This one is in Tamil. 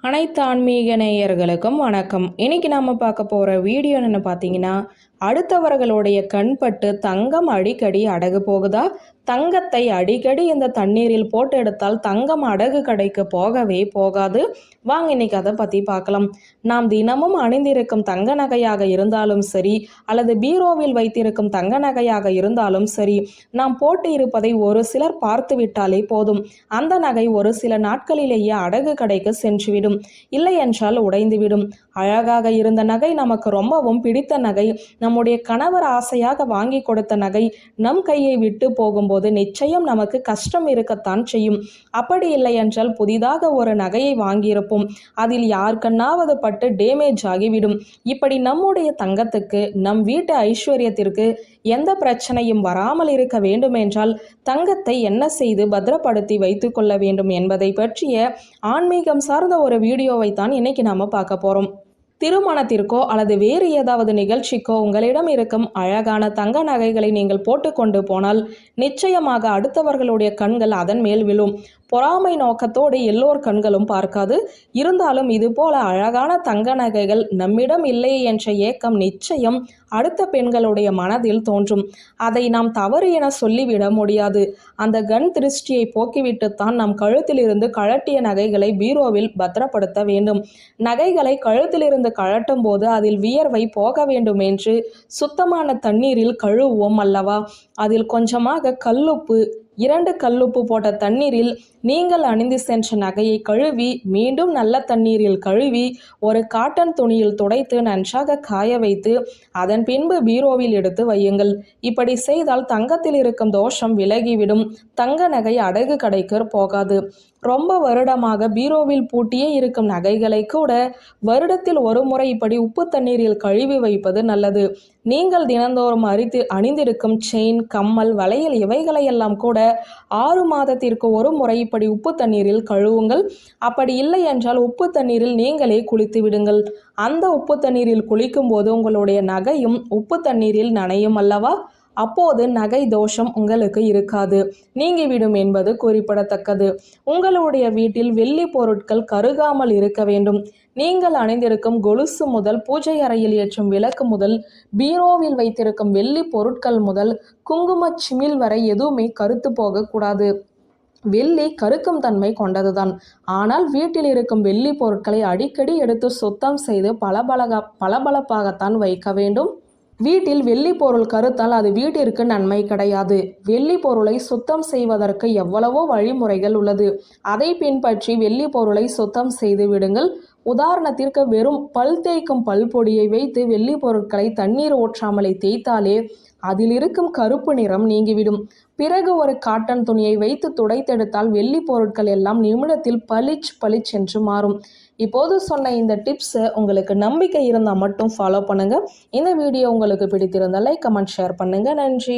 அனைத்து ஆன்மீக நேயர்களுக்கும் வணக்கம். இன்னைக்கு நாம பார்க்க போற வீடியோ என்ன பார்த்தீங்கன்னா, அடுத்தவர்களுடைய கண்பட்டு தங்கம் அடிக்கடி அடகு போகுதா? தங்கத்தை அடிக்கடி இந்த தண்ணீரில் போட்டு எடுத்தால் தங்கம் அடகு கடைக்கு போகவே போகாது. வாங்க இன்னைக்கு அதை பத்தி பார்க்கலாம். நாம் தினமும் அணிந்திருக்கும் தங்க நகையாக இருந்தாலும் சரி, அல்லது பீரோவில் வைத்திருக்கும் தங்க நகையாக இருந்தாலும் சரி, நாம் போட்டு இருப்பதை ஒரு சிலர் பார்த்து விட்டாலே போதும், அந்த நகை ஒரு சில நாட்களிலேயே அடகு கடைக்கு சென்றுவிடும், இல்லை என்றால் உடைந்துவிடும். அழகாக இருந்த நகை, நமக்கு ரொம்பவும் பிடித்த நகை, நம்முடைய கணவர் ஆசையாக வாங்கி கொடுத்த நகை நம் கையை விட்டு போகும்போது நிச்சயம் நமக்கு கஷ்டம் இருக்கத்தான் செய்யும். அப்படி இல்லை என்றால் புதிதாக ஒரு நகையை வாங்கியிருப்போம், அதில் யாருக்கன்னாவது பட்டு டேமேஜ் ஆகிவிடும். இப்படி நம்முடைய தங்கத்துக்கு, நம் வீட்டு ஐஸ்வர்யத்திற்கு எந்த பிரச்சனையும் வராமல் இருக்க வேண்டும் என்றால் தங்கத்தை என்ன செய்து பத்திரப்படுத்தி வைத்து கொள்ள வேண்டும் என்பதை பற்றிய ஆன்மீகம் சார்ந்த ஒரு வீடியோவை தான் இன்னைக்கு நாம பார்க்க போறோம். திருமணத்திற்கோ அல்லது வேறு ஏதாவது நிகழ்ச்சிக்கோ உங்களிடம் இருக்கும் அழகான தங்க நகைகளை நீங்கள் போட்டுக்கொண்டு போனால் நிச்சயமாக அடுத்தவர்களுடைய கண்கள் அதன் மேல் விழும். பொறாமை நோக்கத்தோடு எல்லோர் கண்களும் பார்க்காது. இருந்தாலும் இது போல அழகான தங்க நகைகள் நம்மிடம் இல்லை என்ற ஏக்கம் நிச்சயம் அடுத்த பெண்களுடைய மனதில் தோன்றும். அதை நாம் தவறு என சொல்லிவிட முடியாது. அந்த கண் திருஷ்டியை போக்கிவிட்டுத்தான் நம் கழுத்திலிருந்து கழட்டிய நகைகளை பீரோவில் பத்திரப்படுத்த வேண்டும். நகைகளை கழுத்திலிருந்து கழட்டும் போது அதில் வியர்வை போக வேண்டும் என்று சுத்தமான தண்ணீரில் கழுவுவோம் அல்லவா? அதில் கொஞ்சமாக கல்லுப்பு, 2 கல்லுப்பு போட்ட தண்ணீரில் நீங்கள் அணிந்து சென்ற நகையை கழுவி மீண்டும் நல்ல தண்ணீரில் கழுவி ஒரு காட்டன் துணியில் துடைத்து நன்றாக காய வைத்து அதன் பின்பு பீரோவில் எடுத்து வையுங்கள். இப்படி செய்தால் தங்கத்தில் இருக்கும் தோஷம் விலகிவிடும். தங்க நகை அடகு கடைக்கு போகாது. ரொம்ப வருடமாக பீரோவில் பூட்டியே இருக்கும் நகைகளை கூட வருடத்தில் ஒரு முறை இப்படி உப்பு தண்ணீரில் கழுவி வைப்பது நல்லது. நீங்கள் தினந்தோறும் அணிந்திருக்கும் செயின், கம்மல், வளையல் இவைகளையெல்லாம் கூட 6 மாதத்திற்கு ஒரு முறை இப்படி உப்பு தண்ணீரில் கழுவுங்கள். அப்படி இல்லை என்றால் உப்பு தண்ணீரில் நீங்களே குளித்து விடுங்கள். அந்த உப்பு தண்ணீரில் குளிக்கும் போது உங்களுடைய நகையும் உப்பு தண்ணீரில் நனையும் அல்லவா? அப்போது நகை தோஷம் உங்களுக்கு இருக்காது, நீங்கிவிடும் என்பது குறிப்பிடத்தக்கது. உங்களுடைய வீட்டில் வெள்ளி பொருட்கள் கருகாமல் இருக்க வேண்டும். நீங்கள் அணிந்திருக்கும் கொலுசு முதல், பூஜை அறையில் ஏற்றும் விளக்கு முதல், பீரோவில் வைத்திருக்கும் வெள்ளி பொருட்கள் முதல், குங்கும சிமிழ் வரை எதுவுமே கருத்து போகக்கூடாது. வெள்ளி கருக்கும் தன்மை கொண்டதுதான். ஆனால் வீட்டில் இருக்கும் வெள்ளி பொருட்களை அடிக்கடி எடுத்து சுத்தம் செய்து பளபளப்பாகத்தான் வைக்க வேண்டும். வீட்டில் வெள்ளி பொருள் கருத்தால் அது வீட்டிற்கு நன்மை கிடையாது. வெள்ளி பொருளை சுத்தம் செய்வதற்கு எவ்வளவோ வழிமுறைகள் உள்ளது. அதை பின்பற்றி வெள்ளி பொருளை சுத்தம் செய்து விடுங்கள். உதாரணத்திற்கு வெறும் பல் தேய்க்கும் பல் பொடியை வைத்து வெள்ளி பொருட்களை தண்ணீர் ஊற்றாமலை தேய்த்தாலே அதில் இருக்கும் கருப்பு நிறம் நீங்கிவிடும். பிறகு ஒரு காட்டன் துணியை வைத்து துடைத்தெடுத்தால் வெள்ளி பொருட்கள் எல்லாம் நிமிடத்தில் பளிச் என்று மாறும். இப்போது சொன்ன இந்த டிப்ஸை உங்களுக்கு நம்பிக்கை இருந்தால் மட்டும் ஃபாலோ பண்ணுங்க. இந்த வீடியோ உங்களுக்கு பிடித்திருந்தால் லைக், கமெண்ட், ஷேர் பண்ணுங்க. நன்றி.